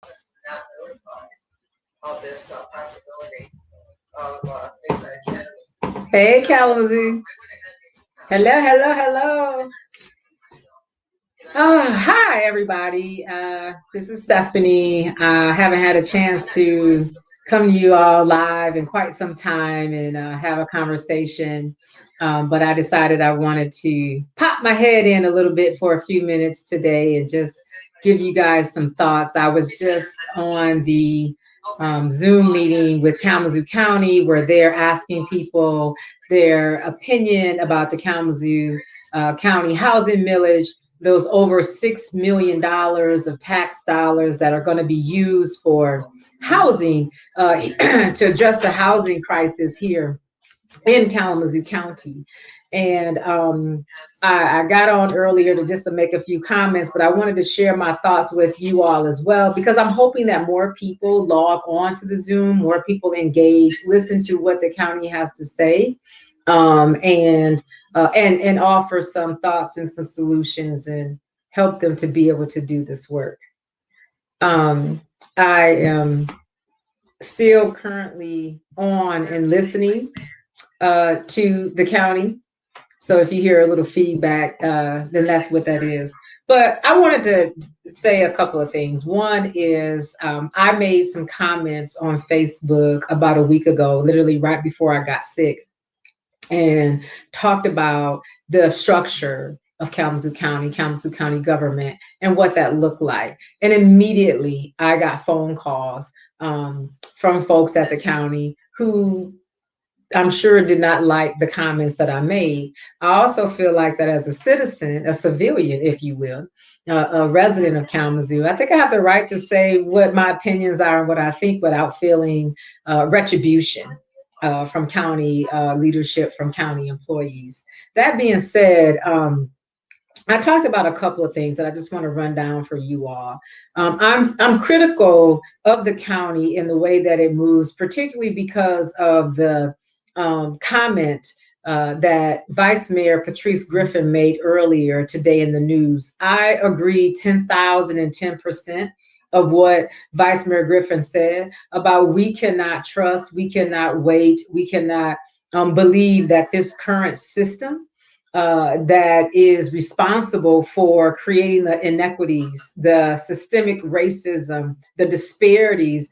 not notified of this possibility of things that can. Hey, Kalamazoo. Hello, hello, hello. Hi, everybody. This is Stephanie. I haven't had a chance to come to you all live in quite some time and have a conversation, but I decided I wanted to pop my head in a little bit for a few minutes today and just give you guys some thoughts. I was just on the Zoom meeting with Kalamazoo County where they're asking people their opinion about the Kalamazoo County housing millage, those over $6 million of tax dollars that are going to be used for housing to address the housing crisis here in Kalamazoo County. And I got on earlier to just to make a few comments, but I wanted to share my thoughts with you all as well, because I'm hoping that more people log on to the Zoom, more people engage, listen to what the county has to say, and offer some thoughts and some solutions and help them to be able to do this work. I am still currently on and listening to the county. So if you hear a little feedback, then that's what that is. But I wanted to say a couple of things. One is I made some comments on Facebook about a week ago, literally right before I got sick, and talked about the structure of Kalamazoo County government, and what that looked like. And immediately I got phone calls from folks at the county who I'm sure did not like the comments that I made. I also feel like that as a citizen, a civilian, if you will, a resident of Kalamazoo, I think I have the right to say what my opinions are and what I think without feeling retribution from county leadership, from county employees. That being said, I talked about a couple of things that I just want to run down for you all. I'm critical of the county in the way that it moves, particularly because of the comment that Vice Mayor Patrice Griffin made earlier today in the news. I agree 10,010% of what Vice Mayor Griffin said about we cannot trust, we cannot wait, we cannot believe that this current system that is responsible for creating the inequities, the systemic racism, the disparities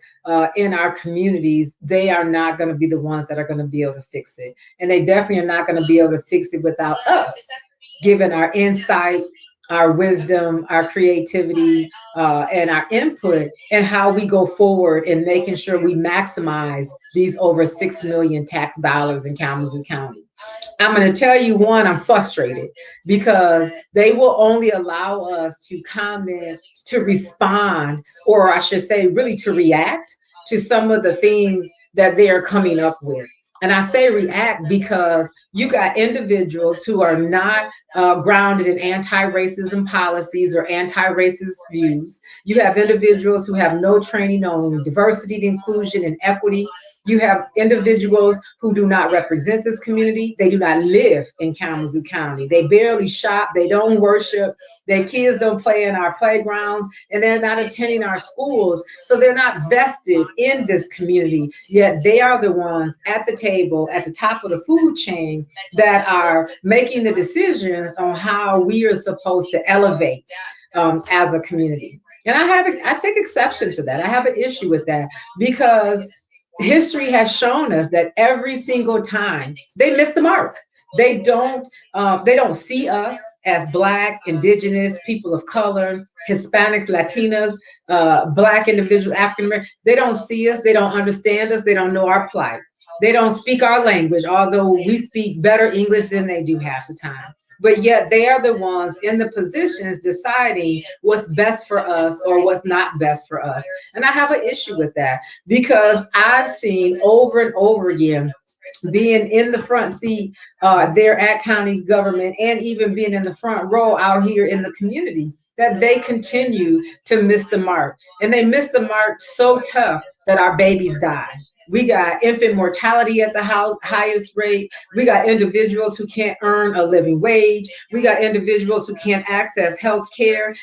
in our communities, they are not going to be the ones that are going to be able to fix it. And they definitely are not going to be able to fix it without us, given our insight, our wisdom, our creativity, and our input, and how we go forward in making sure we maximize these over 6 million tax dollars in Kalamazoo County. I'm going to tell you, one, I'm frustrated because they will only allow us to comment, to respond, or I should say, really to react to some of the things that they are coming up with. And I say react because you got individuals who are not grounded in anti-racism policies or anti-racist views. You have individuals who have no training on diversity, inclusion, and equity. You have individuals who do not represent this community. They do not live in Kalamazoo County. They barely shop. They don't worship. Their kids don't play in our playgrounds, and they're not attending our schools. So they're not vested in this community, yet they are the ones at the table, at the top of the food chain, that are making the decisions on how we are supposed to elevate as a community. And I take exception to that. I have an issue with that because history has shown us that every single time they miss the mark. They don't see us as Black, Indigenous, people of color, Hispanics, Latinas, Black individuals, African American. They don't see us. They don't understand us. They don't know our plight. They don't speak our language, although we speak better English than they do half the time. But yet they are the ones in the positions deciding what's best for us or what's not best for us. And I have an issue with that because I've seen over and over again, being in the front seat there at county government, and even being in the front row out here in the community, that they continue to miss the mark. And they miss the mark so tough that our babies die. We got infant mortality at the highest rate. We got individuals who can't earn a living wage. We got individuals who can't access health care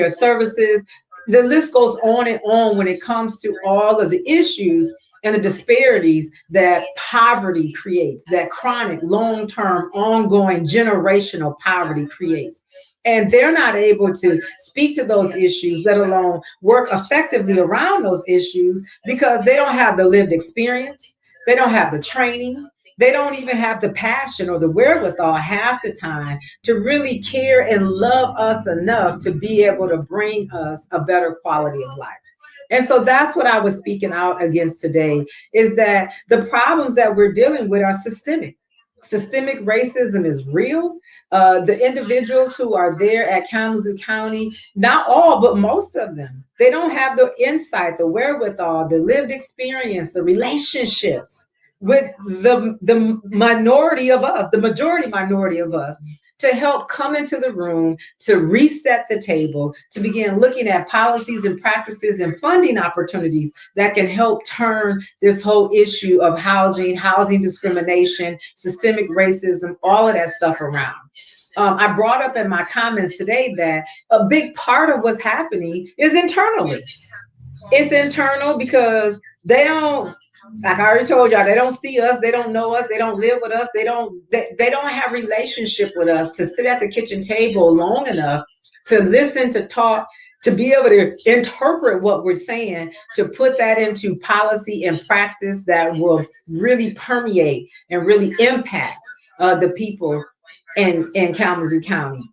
services. the list goes on and on when it comes to all of the issues and the disparities that poverty creates, that chronic, long-term, ongoing, generational poverty creates. And they're not able to speak to those issues, let alone work effectively around those issues, because they don't have the lived experience, they don't have the training, they don't even have the passion or the wherewithal half the time to really care and love us enough to be able to bring us a better quality of life. And so that's what I was speaking out against today, is that the problems that we're dealing with are systemic. Systemic racism is real. The individuals who are there at Kalamazoo County, not all, but most of them, they don't have the insight, the wherewithal, the lived experience, the relationships with the minority of us, the majority minority of us, to help come into the room, to reset the table, to begin looking at policies and practices and funding opportunities that can help turn this whole issue of housing discrimination, systemic racism, all of that stuff around. I brought up in my comments today that a big part of what's happening is internally. It's internal because they don't, like I already told y'all, they don't see us, they don't know us, they don't live with us, they don't have relationship with us to sit at the kitchen table long enough to listen, to talk, to be able to interpret what we're saying, to put that into policy and practice that will really permeate and really impact the people in Kalamazoo County.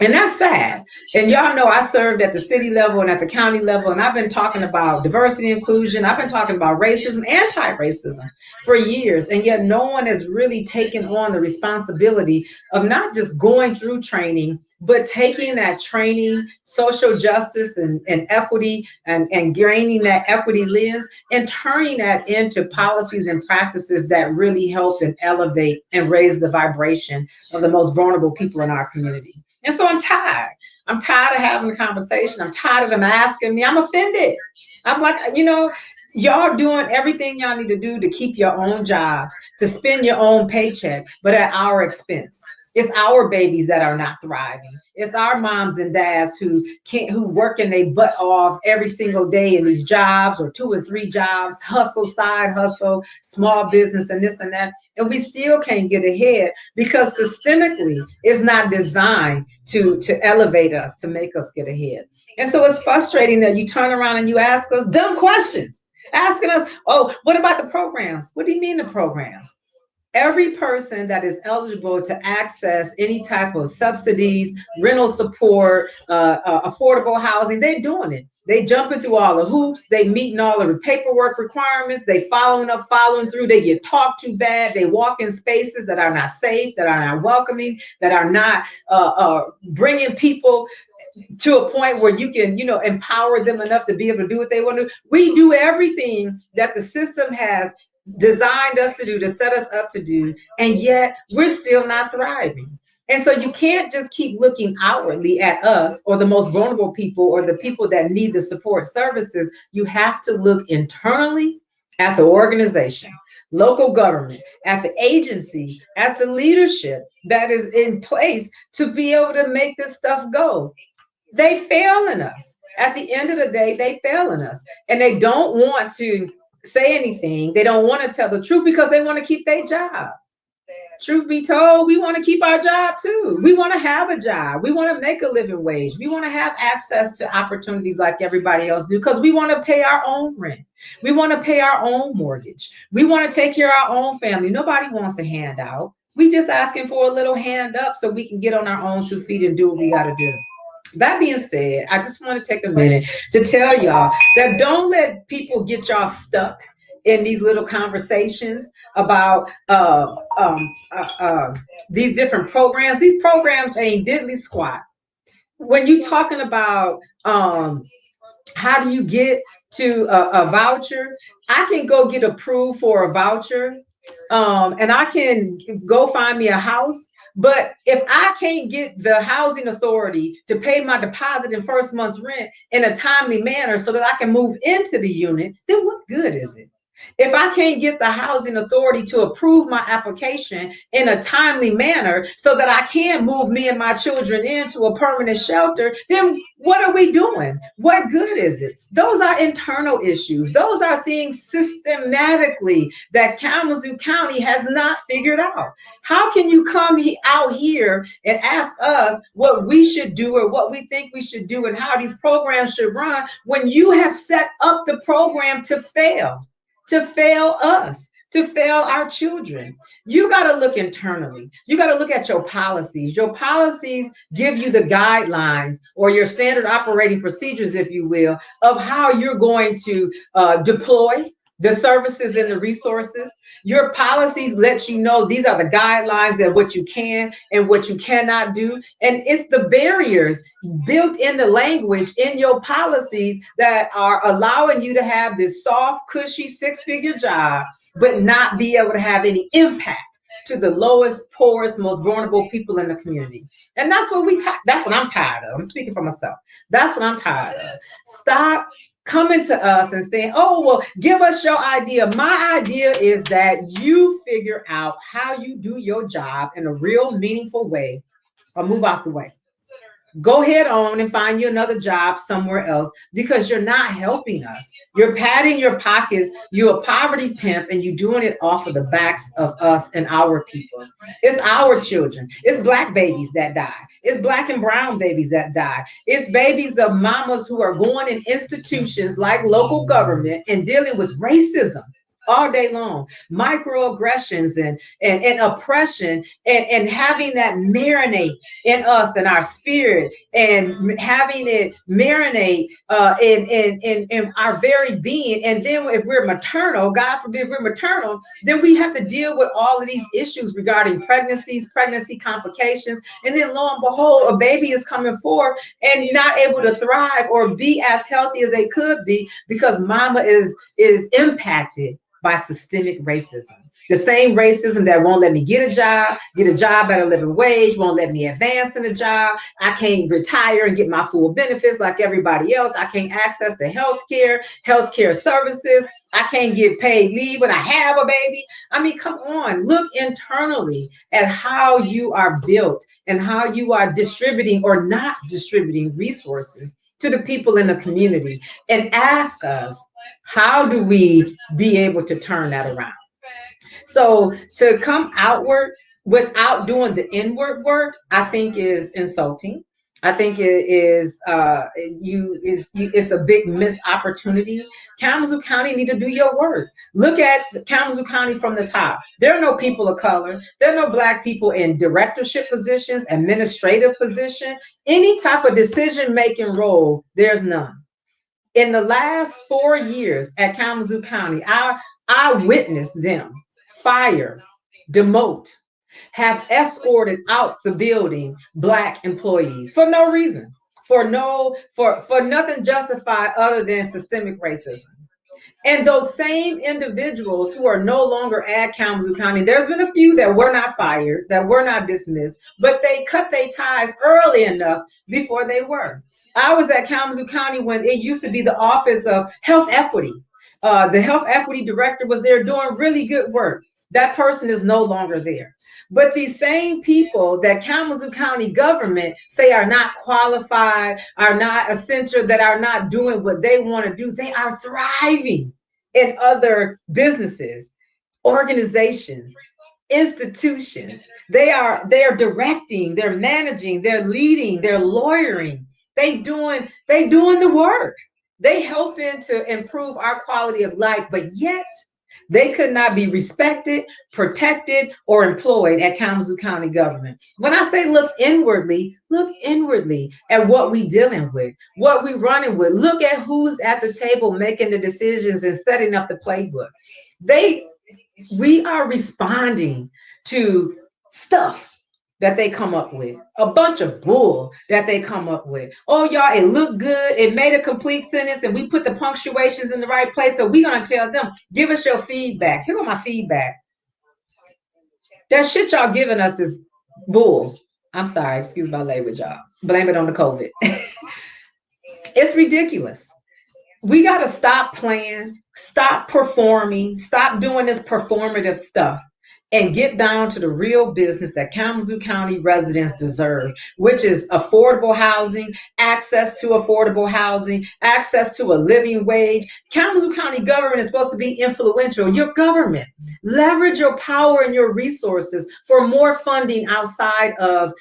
And that's sad. And y'all know I served at the city level and at the county level, and I've been talking about diversity, inclusion. I've been talking about racism, anti-racism for years. And yet no one has really taken on the responsibility of not just going through training, but taking that training, social justice and equity, and gaining that equity lens and turning that into policies and practices that really help and elevate and raise the vibration of the most vulnerable people in our community. And so I'm tired. I'm tired of having the conversation. I'm tired of them asking me. I'm offended. I'm like, y'all doing everything y'all need to do to keep your own jobs, to spend your own paycheck, but at our expense. It's our babies that are not thriving. It's our moms and dads who working their butt off every single day in these jobs, or 2 and 3 jobs, hustle, side hustle, small business, and this and that. And we still can't get ahead because systemically it's not designed to elevate us, to make us get ahead. And so it's frustrating that you turn around and you ask us dumb questions, asking us, oh, what about the programs? What do you mean the programs? Every person that is eligible to access any type of subsidies, rental support, affordable housing, they're doing it. They jumping through all the hoops. They meeting all of the paperwork requirements. They following through. They get talked to bad. They walk in spaces that are not safe, that are not welcoming, that are not bringing people to a point where you can, empower them enough to be able to do what they want to do. We do everything that the system has designed us to do, to set us up to do, and yet we're still not thriving. And so you can't just keep looking outwardly at us or the most vulnerable people or the people that need the support services. You have to look internally at the organization, local government, at the agency, at the leadership that is in place to be able to make this stuff go. They fail in us. At the end of the day, they fail in us. And they don't want to say anything. They don't want to tell the truth because they want to keep their job. Truth be told, we want to keep our job too. We want to have a job. We want to make a living wage. We want to have access to opportunities like everybody else do because we want to pay our own rent. We want to pay our own mortgage. We want to take care of our own family. Nobody wants a handout. We just asking for a little hand up so we can get on our own 2 feet and do what we got to do. That being said, I just want to take a minute to tell y'all that don't let people get y'all stuck in these little conversations about these different programs. These programs ain't diddly squat. When you talking about how do you get to a voucher, I can go get approved for a voucher, and I can go find me a house. But if I can't get the housing authority to pay my deposit and first month's rent in a timely manner so that I can move into the unit, then what good is it? If I can't get the housing authority to approve my application in a timely manner so that I can move me and my children into a permanent shelter, then what are we doing? What good is it? Those are internal issues. Those are things systematically that Kalamazoo County has not figured out. How can you come out here and ask us what we should do or what we think we should do and how these programs should run when you have set up the program to fail? To fail us, to fail our children. You got to look internally. You got to look at your policies. Your policies give you the guidelines or your standard operating procedures, if you will, of how you're going to deploy the services and the resources. Your policies let you know these are the guidelines that what you can and what you cannot do. And it's the barriers built in the language in your policies that are allowing you to have this soft, cushy, six-figure job, but not be able to have any impact to the lowest, poorest, most vulnerable people in the community. And that's what that's what I'm tired of. I'm speaking for myself. That's what I'm tired of. Stop coming to us and saying, oh, well, give us your idea. My idea is that you figure out how you do your job in a real meaningful way or move out the way. Go head on and find you another job somewhere else because you're not helping us. You're padding your pockets. You're a poverty pimp and you're doing it off of the backs of us and our people. It's our children. It's Black babies that die. It's Black and brown babies that die. It's babies of mamas who are going in institutions like local government and dealing with racism all day long, microaggressions and oppression and having that marinate in us and our spirit and having it marinate in our very being. And then if we're maternal, God forbid we're maternal, then we have to deal with all of these issues regarding pregnancies, pregnancy complications. And then lo and behold, a baby is coming forth and not able to thrive or be as healthy as they could be because mama is impacted by systemic racism. The same racism that won't let me get a job at a living wage, won't let me advance in a job. I can't retire and get my full benefits like everybody else. I can't access the healthcare services. I can't get paid leave when I have a baby. I mean, come on, look internally at how you are built and how you are distributing or not distributing resources to the people in the community and ask us, how do we be able to turn that around? So to come outward without doing the inward work, I think is insulting. I think it is it's a big missed opportunity. Kalamazoo County need to do your work. Look at Kalamazoo County from the top. There are no people of color. There are no Black people in directorship positions, administrative position, any type of decision-making role. There's none. In the last 4 years at Kalamazoo County, I witnessed them fire, demote, have escorted out the building Black employees for no reason, for nothing justified other than systemic racism. And those same individuals who are no longer at Kalamazoo County, there's been a few that were not fired, that were not dismissed, but they cut their ties early enough before they were. I was at Kalamazoo County when it used to be the Office of Health Equity. The health equity director was there doing really good work. That person is no longer there. But these same people that Kalamazoo County government say are not qualified, are not essential, that are not doing what they want to do, they are thriving in other businesses, organizations, institutions. They are directing, they're managing, they're leading, they're lawyering. They doing the work. They helping to improve our quality of life, but yet they could not be respected, protected, or employed at Kalamazoo County government. When I say look inwardly at what we dealing with, what we running with. Look at who's at the table making the decisions and setting up the playbook. We are responding to stuff that they come up with, a bunch of bull that they come up with. Oh, y'all, it looked good. It made a complete sentence and we put the punctuations in the right place. So we're going to tell them, give us your feedback. Here are my feedback. That shit y'all giving us is bull. I'm sorry, excuse my language, y'all. Blame it on the COVID. It's ridiculous. We got to stop playing, stop performing, stop doing this performative stuff, and get down to the real business that Kalamazoo County residents deserve, which is affordable housing, access to a living wage. Kalamazoo County government is supposed to be influential. Your government, leverage your power and your resources for more funding outside of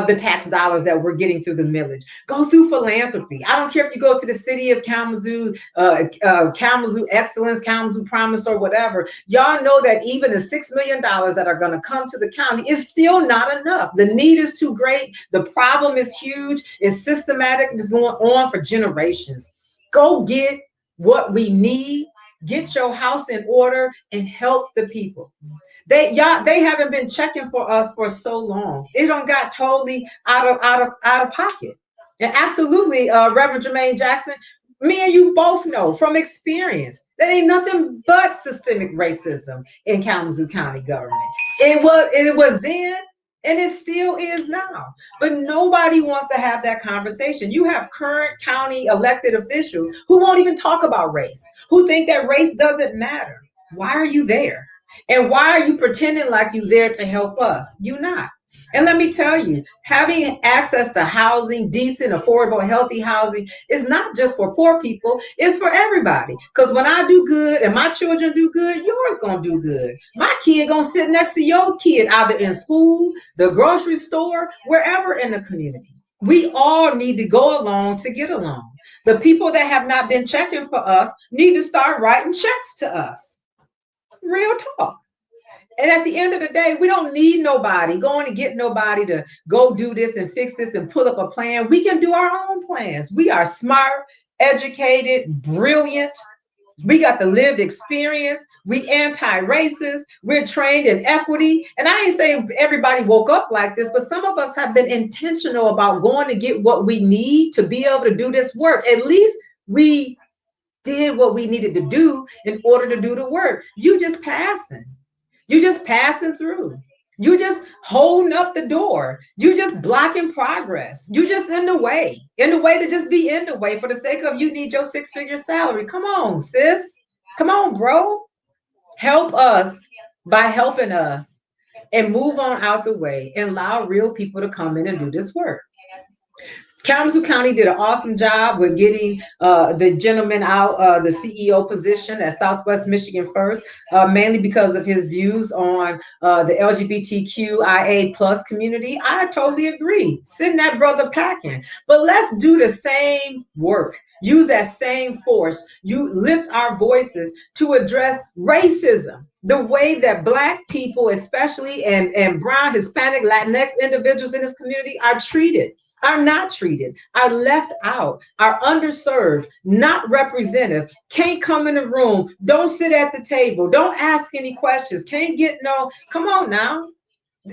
the tax dollars that we're getting through the millage. Go through philanthropy. I don't care if you go to the city of Kalamazoo, Kalamazoo Excellence, Kalamazoo Promise, or whatever. Y'all know that even the $6 million that are going to come to the county is still not enough. The need is too great. The problem is huge. It's systematic. It's going on for generations. Go get what we need. Get your house in order and help the people. They haven't been checking for us for so long. It don't got totally out of pocket. And absolutely, Reverend Jermaine Jackson, me and you both know from experience that ain't nothing but systemic racism in Kalamazoo County government. It was then, and it still is now. But nobody wants to have that conversation. You have current county elected officials who won't even talk about race, who think that race doesn't matter. Why are you there? And why are you pretending like you're there to help us? You're not. And let me tell you, having access to housing, decent, affordable, healthy housing is not just for poor people, it's for everybody. Because when I do good and my children do good, yours gonna do good. My kid gonna sit next to your kid, either in school, the grocery store, wherever in the community. We all need to go along to get along. The people that have not been checking for us need to start writing checks to us. Real talk. And at the end of the day, we don't need nobody going to get nobody to go do this and fix this and put up a plan. We can do our own plans. We are smart, educated, brilliant. We got the lived experience. We anti-racist. We're trained in equity. And I ain't saying everybody woke up like this, but some of us have been intentional about going to get what we need to be able to do this work. At least we did what we needed to do in order to do the work. You just passing. You just passing through. You just holding up the door. You just blocking progress. You just in the way to just be in the way for the sake of you need your six-figure salary. Come on, sis. Come on, bro. Help us by helping us and move on out the way and allow real people to come in and do this work. Kalamazoo County did an awesome job with getting the gentleman out the CEO position at Southwest Michigan First, mainly because of his views on the LGBTQIA plus community. I totally agree. Send that brother packing. But let's do the same work. Use that same force. You lift our voices to address racism. The way that Black people, especially and brown, Hispanic, Latinx individuals in this community are treated, are not treated, are left out, are underserved, not representative, can't come in the room, don't sit at the table, don't ask any questions, can't get no, come on now.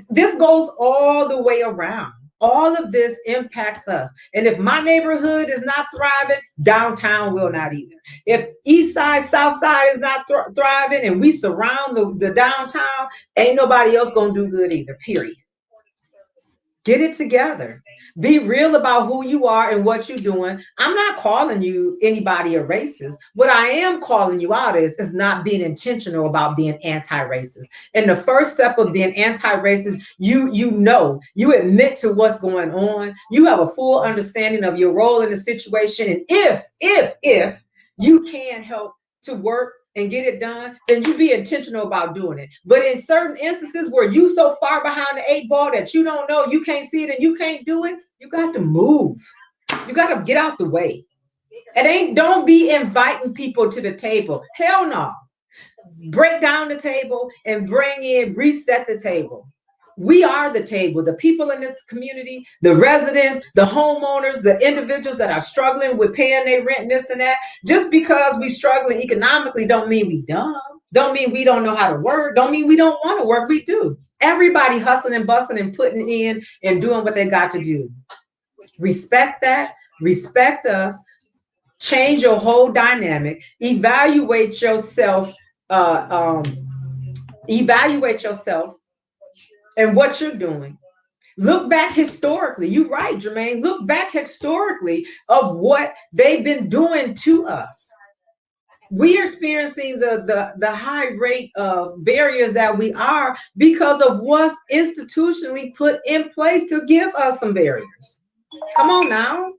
This goes all the way around. All of this impacts us. And if my neighborhood is not thriving, downtown will not either. If east side, south side is not thriving and we surround the downtown, ain't nobody else gonna do good either, period. Get it together. Be real about who you are and what you're doing. I'm not calling you anybody a racist. What I am calling you out is not being intentional about being anti-racist. And the first step of being anti-racist, you admit to what's going on. You have a full understanding of your role in the situation. And if you can help to work and get it done, then you be intentional about doing it. But in certain instances where you so far behind the eight ball that you don't know, you can't see it and you can't do it, you got to move. You got to get out the way. Don't be inviting people to the table. Hell no. Break down the table and reset the table. We are the table. The people in this community, the residents, the homeowners, the individuals that are struggling with paying their rent and this and that. Just because we struggling economically don't mean we dumb. Don't mean we don't know how to work. Don't mean we don't want to work. We do. Everybody hustling and bustling and putting in and doing what they got to do. Respect that. Respect us. Change your whole dynamic. Evaluate yourself. Evaluate yourself and what you're doing. Look back historically. You're right, Jermaine. Look back historically of what they've been doing to us. We are experiencing the high rate of barriers that we are because of what's institutionally put in place to give us some barriers. Come on now.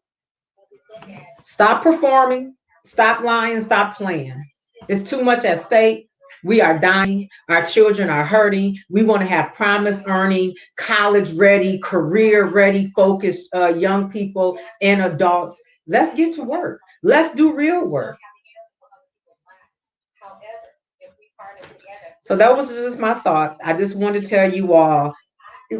Stop performing, stop lying, stop playing. It's too much at stake. We are dying. Our children are hurting. We want to have promise earning, college ready, career ready, focused young people and adults. Let's get to work. Let's do real work. So that was just my thoughts. I just wanted to tell you all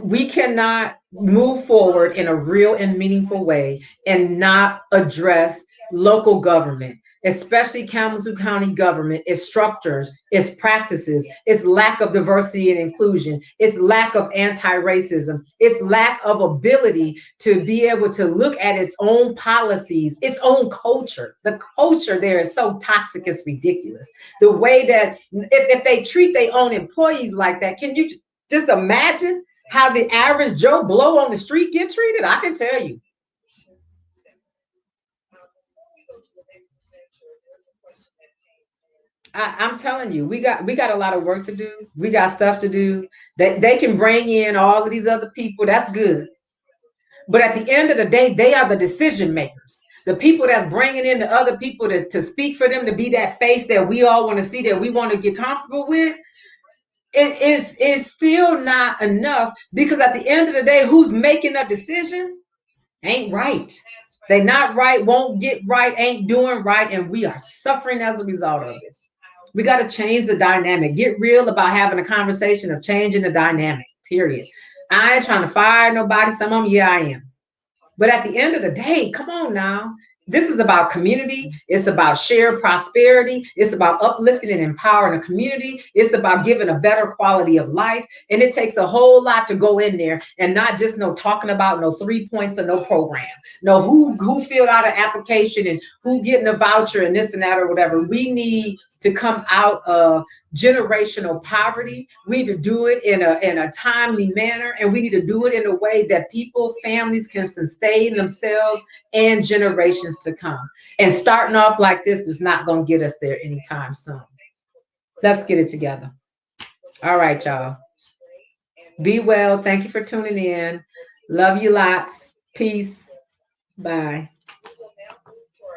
we cannot move forward in a real and meaningful way and not address local government, especially Kalamazoo County government, its structures, its practices, its lack of diversity and inclusion, its lack of anti-racism, its lack of ability to be able to look at its own policies, its own culture. The culture there is so toxic, it's ridiculous. The way that if they treat their own employees like that, can you just imagine how the average Joe Blow on the street get treated? I can tell you. I'm telling you, we got a lot of work to do. We got stuff to do. They can bring in all of these other people. That's good. But at the end of the day, they are the decision makers. The people that's bringing in the other people to speak for them, to be that face that we all want to see, that we want to get comfortable with, it is still not enough, because at the end of the day, who's making a decision ain't right. They not right, won't get right, ain't doing right, and we are suffering as a result of it. We got to change the dynamic. Get real about having a conversation of changing the dynamic. Period. I ain't trying to fire nobody. Some of them, yeah, I am. But at the end of the day, come on now. This is about community. It's about shared prosperity. It's about uplifting and empowering a community. It's about giving a better quality of life. And it takes a whole lot to go in there and not just no talking about no 3 points or no program. No who filled out an application and who getting a voucher and this and that or whatever. We need to come out of generational poverty. We need to do it in a timely manner, and we need to do it in a way that people, families can sustain themselves and generations to come. And starting off like this is not going to get us there anytime soon. Let's get it together. All right, y'all. Be well. Thank you for tuning in. Love you lots. Peace. Bye.